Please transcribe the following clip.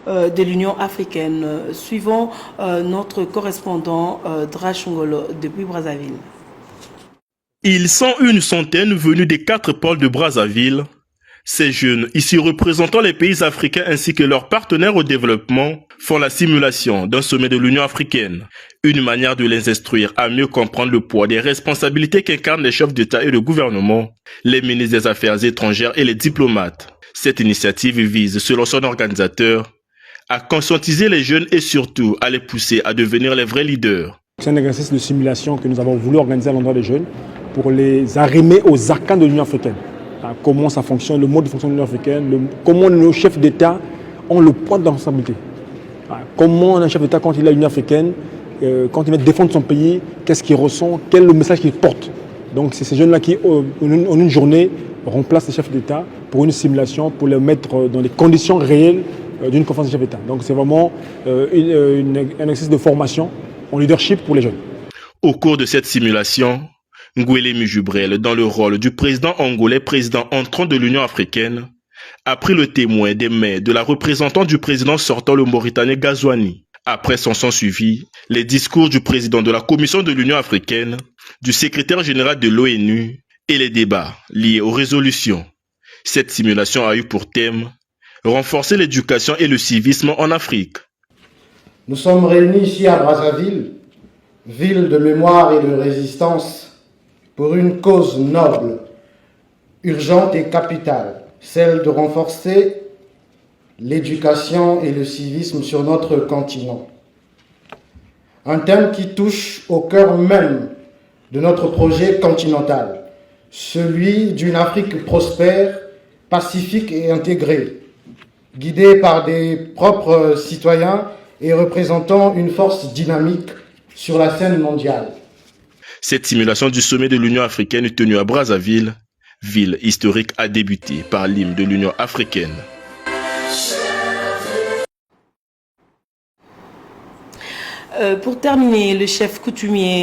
de l'Union africaine. Suivons notre correspondant Drachongolo depuis Brazzaville. Ils sont une centaine venus des 4 pôles de Brazzaville. Ces jeunes, ici représentant les pays africains ainsi que leurs partenaires au développement, font la simulation d'un sommet de l'Union africaine. Une manière de les instruire à mieux comprendre le poids des responsabilités qu'incarnent les chefs d'État et de gouvernement, les ministres des Affaires étrangères et les diplomates. Cette initiative vise, selon son organisateur, à conscientiser les jeunes et surtout à les pousser à devenir les vrais leaders. C'est un exercice de simulation que nous avons voulu organiser à l'endroit des jeunes pour les arrimer aux arcanes de l'Union africaine. Comment ça fonctionne, le mode de fonctionnement de l'Union africaine, comment nos chefs d'État ont le poids de la responsabilité. Comment un chef d'État, quand il est à l'Union africaine, quand il va défendre son pays, qu'est-ce qu'il ressent, quel est le message qu'il porte. Donc c'est ces jeunes-là qui, en une journée, remplacent les chefs d'État pour une simulation, pour les mettre dans les conditions réelles d'une conférence des chefs d'État. Donc c'est vraiment un exercice de formation en leadership pour les jeunes. Au cours de cette simulation, Nguele Mujubrel, dans le rôle du président angolais, président entrant de l'Union africaine, a pris le témoin des mains de la représentante du président sortant, le Mauritanien Gazouani. Après sont suivi les discours du président de la Commission de l'Union africaine, du secrétaire général de l'ONU et les débats liés aux résolutions. Cette simulation a eu pour thème renforcer l'éducation et le civisme en Afrique. Nous sommes réunis ici à Brazzaville, ville de mémoire et de résistance, pour une cause noble, urgente et capitale, celle de renforcer l'éducation et le civisme sur notre continent. Un thème qui touche au cœur même de notre projet continental, celui d'une Afrique prospère, pacifique et intégrée, guidée par des propres citoyens et représentant une force dynamique sur la scène mondiale. Cette simulation du sommet de l'Union africaine tenue à Brazzaville, ville historique, a débuté par l'hymne de l'Union africaine. Pour terminer, le chef coutumier